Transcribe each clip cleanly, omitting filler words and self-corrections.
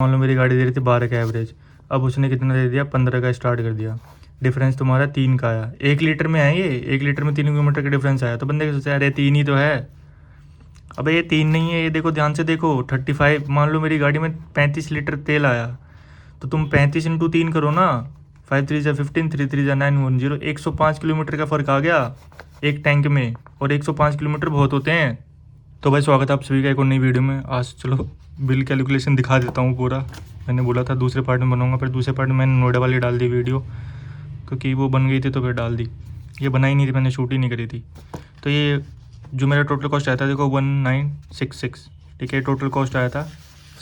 मान लो मेरी गाड़ी दे रही थी 12 का एवरेज, अब उसने कितना दे दिया, 15 का स्टार्ट कर दिया। डिफरेंस तुम्हारा 3 का आया। 1 लीटर में है ये, 1 लीटर में 3 किलोमीटर का डिफरेंस आया। तो बंदे के सोचा अरे 3 ही तो है। अबे ये 3 नहीं है, ये देखो ध्यान से देखो 35। मान लो मेरी गाड़ी में 35 लीटर तेल आया, तो तुम 35 × 3 करो ना। 5 3 = 15, 3 3 = 9 1 0। 105 किलोमीटर का फ़र्क आ गया एक टैंक में, और 105 किलोमीटर बहुत होते हैं। तो भाई स्वागत है आप सभी का एक और नई वीडियो में। आज चलो बिल कैलकुलेशन दिखा देता हूँ पूरा। मैंने बोला था दूसरे पार्ट में बनाऊंगा, फिर दूसरे पार्ट में मैंने नोएडा वाली डाल दी वीडियो, क्योंकि वो बन गई थी तो फिर डाल दी। ये बनाई नहीं थी, मैंने शूट ही नहीं करी थी। तो ये जो मेरा टोटल कॉस्ट आया था देखो 1966, ठीक है, टोटल कॉस्ट आया था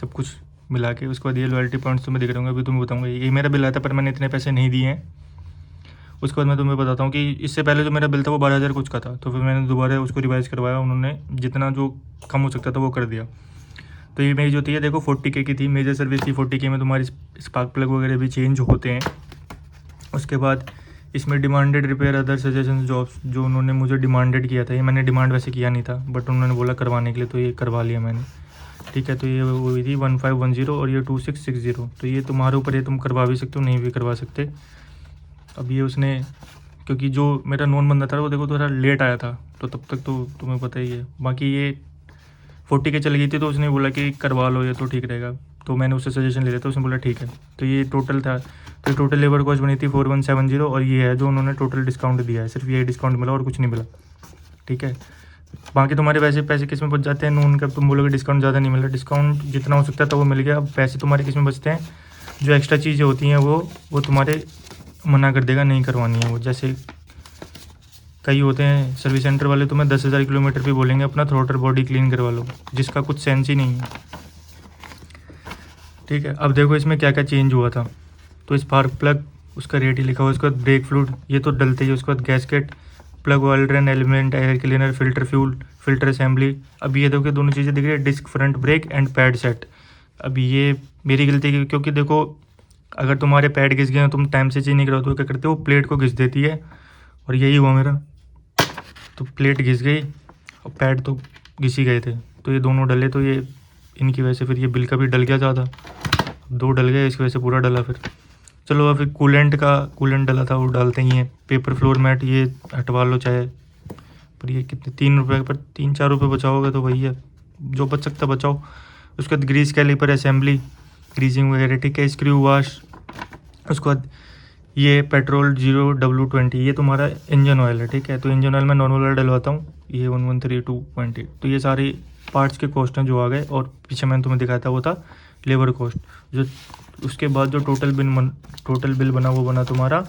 सब कुछ मिला के। उसके बाद ये लॉयल्टी पॉइंट्स तुम्हें दिख रहे होंगे, अभी तुम्हें बताऊँगा। ये मेरा बिल आया था पर मैंने इतने पैसे नहीं दिए हैं। उसके बाद मैं तुम्हें बताता हूँ कि इससे पहले जो मेरा बिल था वो 12,000 कुछ का था, तो फिर मैंने दोबारा उसको रिवाइज़ करवाया। उन्होंने जितना जो कम हो सकता था वो कर दिया। तो ये मेरी जो थी ये देखो 40K की थी, मेजर सर्विस थी। 40K में तुम्हारी स्पार्क प्लग वगैरह भी चेंज होते हैं। उसके बाद इसमें demanded repair other suggestion jobs जो उन्होंने मुझे डिमांडेड किया था, ये मैंने डिमांड वैसे किया नहीं था, बट उन्होंने बोला करवाने के लिए, तो ये करवा लिया मैंने, ठीक है। तो ये हुई थी 1510 और ये 2660। तो ये तुम्हारे ऊपर है, तुम करवा भी सकते हो, नहीं भी करवा सकते। अब ये उसने, क्योंकि जो मेरा नॉन बंदा था वो देखो थोड़ा लेट आया था, तो तब तक तो तुम्हें पता ही है। बाकी ये 40K चली गई थी, तो उसने बोला कि करवा लो ये तो ठीक रहेगा। तो मैंने उससे सजेशन ले लिया था, उसने बोला ठीक है। तो ये टोटल था, तो ये टोटल लेबर कॉस्ट बनी थी 4170, और ये है जो उन्होंने टोटल डिस्काउंट दिया है, सिर्फ ये डिस्काउंट मिला और कुछ नहीं मिला, ठीक है। बाकी तुम्हारे वैसे पैसे किस में बच जाते हैं नॉन का, तुम बोलोगे डिस्काउंट ज़्यादा नहीं मिला, डिस्काउंट जितना हो सकता था वो मिल गया। अब पैसे तुम्हारे किस में बचते हैं, जो एक्स्ट्रा चीज़ें होती हैं वो तुम्हारे मना कर देगा, नहीं करवानी है वो। जैसे कई होते हैं सर्विस सेंटर वाले, तुम्हें 10,000 किलोमीटर भी बोलेंगे अपना थ्रोटल बॉडी क्लीन करवा लो, जिसका कुछ सेंस ही नहीं है, ठीक है। अब देखो इसमें क्या क्या चेंज हुआ था। तो स्पार्क प्लग उसका रेट ही लिखा हुआ है। उसके बाद ब्रेक फ्लूइड ये तो डलते ही। उसके बाद gasket, plug oil drain element, air cleaner, filter fuel, filter assembly. अब ये देखो दोनों चीज़ें दिख रही है, disc front brake and pad set. अब ये मेरी गलती है, क्योंकि देखो अगर तुम्हारे पैड घिस गए हैं, तुम टाइम से चेंज नहीं कराओ तो क्या करते हो, प्लेट को घिस देती है, और यही हुआ मेरा। तो प्लेट घिस गई और पैड तो घिस ही गए थे, तो ये दोनों डले। तो ये इनकी वजह से फिर ये बिल का भी डल गया ज़्यादा, 2 डल गए, इसकी वजह से पूरा डला फिर। चलो अब फिर कूलेंट डला था वो डालते ही हैं। पेपर फ्लोर मैट ये हटवा लो चाहे, पर ये कितने 3 रुपये पर 3-4 रुपये बचाओगे तो वही है, जो बच सकता बचाओ। उसके बाद ग्रीस कैलिपर असेंबली, ग्रीजिंग वगैरह, ठीक है। स्क्रू वाश, उसके बाद ये पेट्रोल 0W20 ये तुम्हारा इंजन ऑयल है, ठीक है। तो इंजन ऑयल मैं नॉर्मल ऑयल डलवाता हूँ, ये 1132.8। तो ये सारे पार्ट्स के कॉस्ट हैं जो आ गए। और पीछे मैंने तुम्हें दिखाया था वो था लेबर कॉस्ट। जो उसके बाद जो टोटल बिल बना वो बना तुम्हारा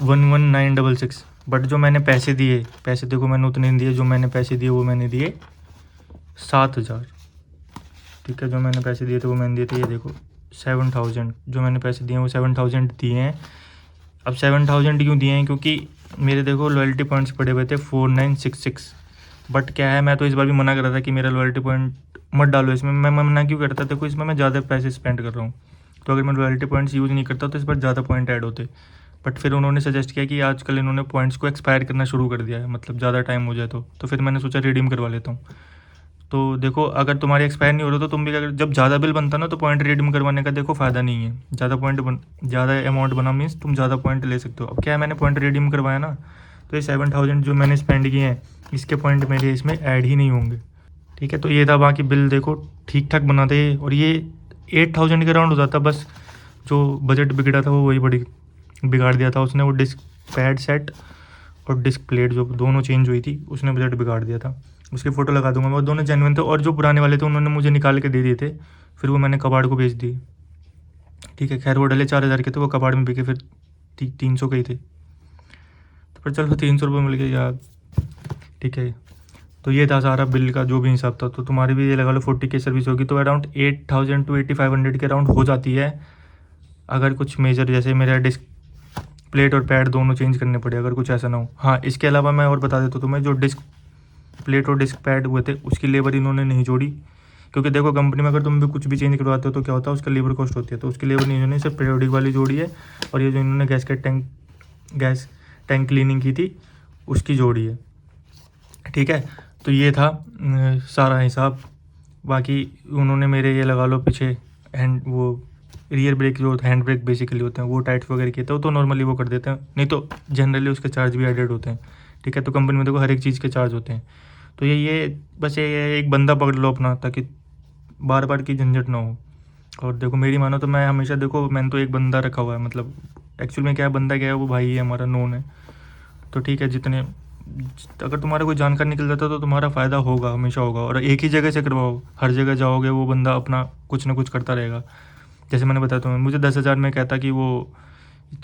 11966। बट जो मैंने पैसे दिए, पैसे देखो मैंने उतने नहीं दिए, जो मैंने पैसे दिए वो मैंने दिए 7,000, ठीक है। जो मैंने पैसे दिए थे वो मैंने दिए थे, ये देखो 7,000 जो मैंने पैसे दिए हैं वो 7,000 दिए हैं। अब 7,000 क्यों दिए हैं, क्योंकि मेरे देखो लॉयल्टी पॉइंट्स पड़े हुए थे 4966। बट क्या है, मैं तो इस बार भी मना कर रहा था कि मेरा लॉयल्टी पॉइंट मत डालो इसमें। मैं मना क्यों करता, देखो इसमें मैं ज़्यादा पैसे स्पेंड कर रहा हूँ, तो अगर मैं लॉयल्टी पॉइंट्स यूज़ नहीं करता तो इस पर ज़्यादा पॉइंट ऐड होते। बट फिर उन्होंने सजेस्ट किया कि आजकल इन्होंने पॉइंट्स को एक्सपायर करना शुरू कर दिया है, मतलब ज़्यादा टाइम हो जाए तो फिर मैंने सोचा रिडीम करवा लेता हूँ। तो देखो अगर तुम्हारी एक्सपायर नहीं हो रहा तो तुम भी अगर जब ज़्यादा बिल बनता ना तो पॉइंट रिडीम करवाने का देखो फ़ायदा नहीं है। ज़्यादा अमाउंट बना मीन्स तुम ज़्यादा पॉइंट ले सकते हो। अब क्या है, मैंने पॉइंट रिडीम करवाया ना, तो ये 7,000 जो मैंने स्पेंड किए हैं इसके पॉइंट मेरे इसमें ऐड ही नहीं होंगे, ठीक है। तो ये था, बाकी बिल देखो ठीक ठाक बनाते, और ये 8,000 के राउंड हो जाता। बस जो बजट बिगड़ा था वो वही बड़ी बिगाड़ दिया था उसने। वो डिस्क पैड सेट और डिस्क प्लेट जो दोनों चेंज हुई थी उसने बजट बिगाड़ दिया था। उसकी फ़ोटो लगा दूंगा, वो दोनों जेन्युइन थे। और जो पुराने वाले थे उन्होंने मुझे निकाल के दे दिए थे, फिर वो मैंने कबाड़ को बेच दिए, ठीक है। खैर वो डले 4,000 के थे, वो कबाड़ में बिके फिर 300 के ही थे, तो फिर चलो 300 रुपये मिल गए यार, ठीक है। तो ये था सारा बिल का जो भी हिसाब था। तो तुम्हारी भी ये लगा लो 40K सर्विस होगी तो अराउंड 8,000 to 8,500 के अराउंड हो जाती है। अगर कुछ मेजर जैसे मेरा डिस्क प्लेट और पैड दोनों चेंज करने पड़े, अगर कुछ ऐसा ना हो। हाँ, इसके अलावा मैं और बता देता हूँ तुम्हें, जो डिस्क प्लेट और डिस्क पैड हुए थे उसकी लेबर इन्होंने नहीं जोड़ी, क्योंकि देखो कंपनी में अगर तुम भी कुछ भी चेंज करवाते हो तो क्या होता है, उसका लेबर कॉस्ट होती है, तो उसकी लेबर नहीं इन्होंने सिर्फ पीरियोडिक वाली जोड़ी है। और ये जो इन्होंने गैस टैंक क्लीनिंग की थी उसकी जोड़ी है, ठीक है। तो ये था सारा हिसाब। बाकी उन्होंने मेरे ये लगा लो पीछे हैंड वो रियर ब्रेक जो हैंड ब्रेक बेसिकली होते हैं वो टाइट वगैरह किए थे, वो तो नॉर्मली वो कर देते हैं, नहीं तो जनरली उसके चार्ज भी एडेड होते हैं। ठीक है, तो कंपनी में देखो हर एक चीज़ के चार्ज होते हैं। तो ये बस ये एक बंदा पकड़ लो अपना, ताकि बार बार की झंझट ना हो। और देखो मेरी मानो तो मैं हमेशा, देखो मैंने तो एक बंदा रखा हुआ है, मतलब एक्चुअल में क्या है, बंदा क्या है, वो भाई है हमारा, नोन है। तो ठीक है, अगर तुम्हारा कोई जानकार निकल जाता तो तुम्हारा फ़ायदा होगा, हमेशा होगा। और एक ही जगह से करवाओ, हर जगह जाओगे वो बंदा अपना कुछ ना कुछ करता रहेगा। जैसे मैंने बताया तुम्हें, मुझे 10,000 में कहता कि वो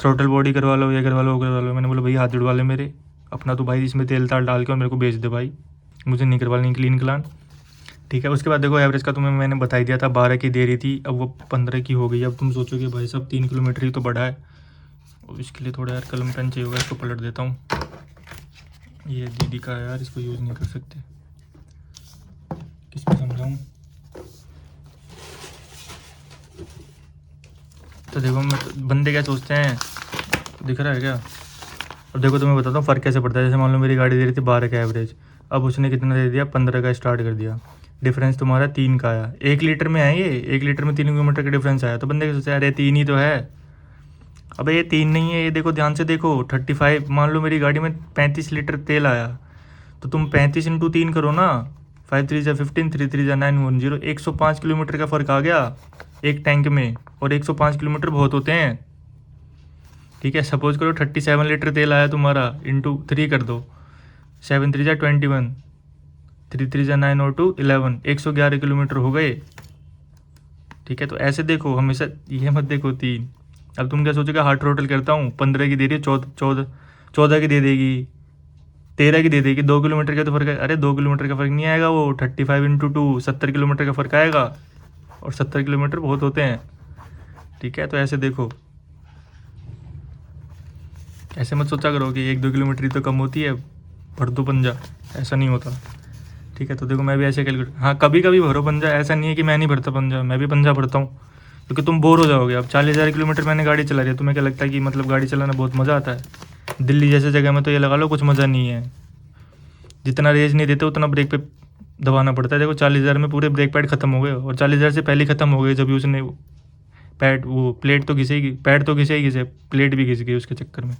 थ्रोटल बॉडी करवा लो, ये करवा लो, वो करवा लो। मैंने बोला भैया हाथ जुड़वा ले मेरे, अपना तो भाई इसमें तेल ताल डाल के और मेरे को बेच दे भाई, मुझे नहीं करवानी क्लीन क्लान। ठीक है, उसके बाद देखो एवरेज का तुम्हें मैंने बता ही दिया था, 12 की दे रही थी, अब वो 15 की हो गई। अब तुम सोचोगे भाई साहब 3 किलोमीटर ही तो बढ़ा है, और इसके लिए थोड़ा यार कलम पेन चाहिए होगा, इसको पलट देता हूँ। ये दीदी का है यार, इसको यूज़ नहीं कर सकते, किसको समझाऊँ। तो देखो बंदे क्या सोचते हैं, दिख रहा है क्या। अब देखो तुम्हें बताता हूँ फ़र्क कैसे पड़ता है। जैसे मान लो मेरी गाड़ी दे रही थी 12 का एवरेज, अब उसने कितना दे दिया, 15 का स्टार्ट कर दिया। डिफरेंस तुम्हारा 3 का आया, 1 लीटर में है ये, 1 लीटर में 3 किलोमीटर का डिफरेंस आया। तो बंदे क्या सोचते हैं, अरे 3 ही तो है। अबे ये 3 नहीं है, ये देखो ध्यान से देखो, 35। मान लो मेरी गाड़ी में 35 लीटर तेल आया, तो तुम 35 इंटू 3 करो ना, 5 3 15, 3 3 9 1 0, 105 किलोमीटर का फ़र्क आ गया एक टैंक में। और 105 किलोमीटर बहुत होते हैं। ठीक है, सपोज करो 37 लीटर तेल आया तुम्हारा, इंटू 3 कर दो, 7 3 21, 3 3 9 और 2 11, 111 किलोमीटर हो गए। ठीक है, तो ऐसे देखो हमेशा, ये मत देखो 3। अब तुम क्या सोचोगे, हार्ड थ्रोटल करता हूँ, 15 की दे रही है, 14 की दे देगी, 13 की दे देगी, 2 किलोमीटर का तो फ़र्क है। अरे 2 किलोमीटर का फ़र्क नहीं आएगा, वो 35 इंटू 2 70 किलोमीटर का फ़र्क आएगा, और 70 किलोमीटर बहुत होते हैं। ठीक है, तो ऐसे देखो, ऐसे मत सोचा करो कि 1-2 किलोमीटर ही तो कम होती है, भर दो पंजा, ऐसा नहीं होता। ठीक है, तो देखो मैं भी ऐसे कैलकुलेट, हाँ कभी कभी भरो पंजा, ऐसा नहीं है कि मैं नहीं भरता पंजा, मैं भी पंजा भरता हूँ, क्योंकि तुम बोर हो जाओगे। अब 40,000 किलोमीटर मैंने गाड़ी चला रही है, तुम्हें क्या लगता है कि मतलब गाड़ी चलाना बहुत मज़ा आता है। दिल्ली जैसे जगह में तो ये लगा लो कुछ मज़ा नहीं है, जितना रेंज नहीं देते उतना ब्रेक पे दबाना पड़ता है। देखो 40,000 में पूरे ब्रेक पैड ख़त्म हो गए, और 40,000 से पहले ख़त्म हो गए जब भी उसने पैड वो प्लेट तो घिसेगी, पैड तो घिसे ही घिसे, प्लेट भी घिस गई उसके चक्कर में।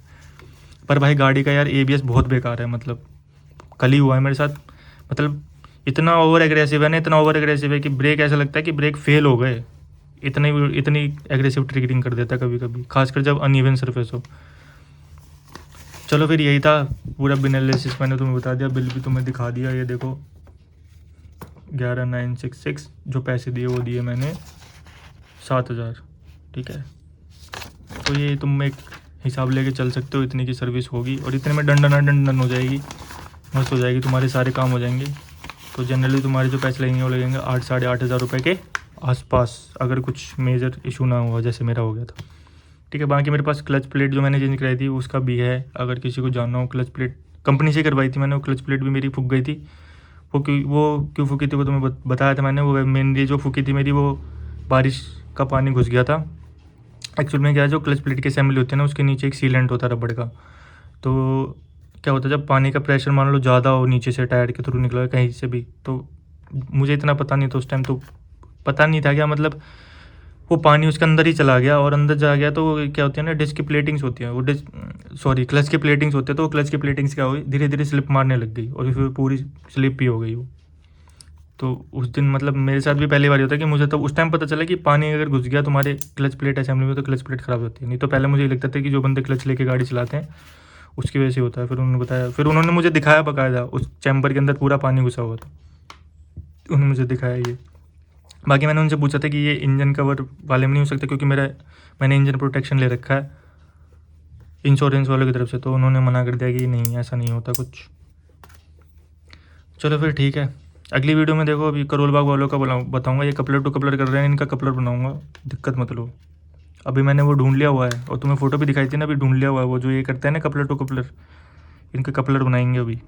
पर भाई गाड़ी का यार ABS बहुत बेकार है, मतलब कल ही हुआ है मेरे साथ। मतलब इतना ओवर एग्रेसिव है ना, इतना ओवर एग्रेसिव है कि ब्रेक ऐसा लगता है कि ब्रेक फेल हो गए, इतनी एग्रेसिव ट्रिगरिंग कर देता है कभी कभी, खासकर जब अनइवन सरफेस हो। चलो फिर यही था पूरा बिल एनालिसिस, मैंने तुम्हें बता दिया, बिल भी तुम्हें दिखा दिया। ये देखो 11,966 जो पैसे दिए वो दिए मैंने 7,000। ठीक है, तो ये तुम एक हिसाब लेके चल सकते हो, इतनी की सर्विस होगी और इतने में डन हो जाएगी, मस्त हो जाएगी, तुम्हारे सारे काम हो जाएंगे। तो जनरली तुम्हारे जो पैसे लगेंगे वो लगेंगे 8-8,500 रुपये के आसपास, अगर कुछ मेजर इशू ना हुआ जैसे मेरा हो गया था। ठीक है, बाकी मेरे पास क्लच प्लेट जो मैंने चेंज कराई थी उसका भी है, अगर किसी को जानना हो। क्लच प्लेट कंपनी से करवाई थी मैंने, वो क्लच प्लेट भी मेरी फूक गई थी। वो क्यों फूकी थी वो तुम्हें बताया था मैंने। वो मेनली जो फूकी थी मेरी, वो बारिश का पानी घुस गया था। एक्चुअल में क्या है, जो क्लच प्लेट की असेंबली होती है ना, उसके नीचे एक सीलेंट होता है रबड़ का। तो क्या होता है, जब पानी का प्रेशर मान लो ज़्यादा हो नीचे से टायर के थ्रू निकला कहीं से भी, तो मुझे इतना पता नहीं था उस टाइम, तो पता नहीं था क्या मतलब, वो पानी उसके अंदर ही चला गया और अंदर जा गया। तो क्या होती है ना, डिस्क की प्लेटिंग्स होती हैं, क्लच की प्लेटिंग्स होते हैं। तो क्लच की प्लेटिंग्स क्या हुई, धीरे धीरे स्लिप मारने लग गई और फिर पूरी स्लिप ही हो गई वो। तो उस दिन मतलब मेरे साथ भी पहली बार होता है कि मुझे तो उस टाइम पता चला कि पानी अगर घुस गया तुम्हारे क्लच प्लेट असेंबली में तो क्लच प्लेट ख़राब होती है। नहीं तो पहले मुझे लगता था कि जो बंदे क्लच लेके गाड़ी चलाते हैं उसकी वजह से होता है। फिर उन्होंने बताया, फिर उन्होंने मुझे दिखाया बकायदा, उस चैम्बर के अंदर पूरा पानी घुसा हुआ था, उन्होंने मुझे दिखाया ये। बाकी मैंने उनसे पूछा था कि ये इंजन कवर वाले में नहीं हो सकता, क्योंकि मैंने इंजन प्रोटेक्शन ले रखा है इंश्योरेंस वालों की तरफ से, तो उन्होंने मना कर दिया कि नहीं ऐसा नहीं होता कुछ। चलो फिर ठीक है, अगली वीडियो में देखो अभी करोल बाग वालों का बताऊँगा। ये कपलर टू कपलर कर रहे हैं, इनका कपलर बनाऊँगा, दिक्कत मत लो। अभी मैंने वो ढूंढ लिया हुआ है, और तुम्हें फ़ोटो भी दिखाई थी ना, अभी ढूंढ लिया हुआ है वो जो ये करते हैं ना कपलर टू कपलर, इनका कपलर बनाएंगे अभी।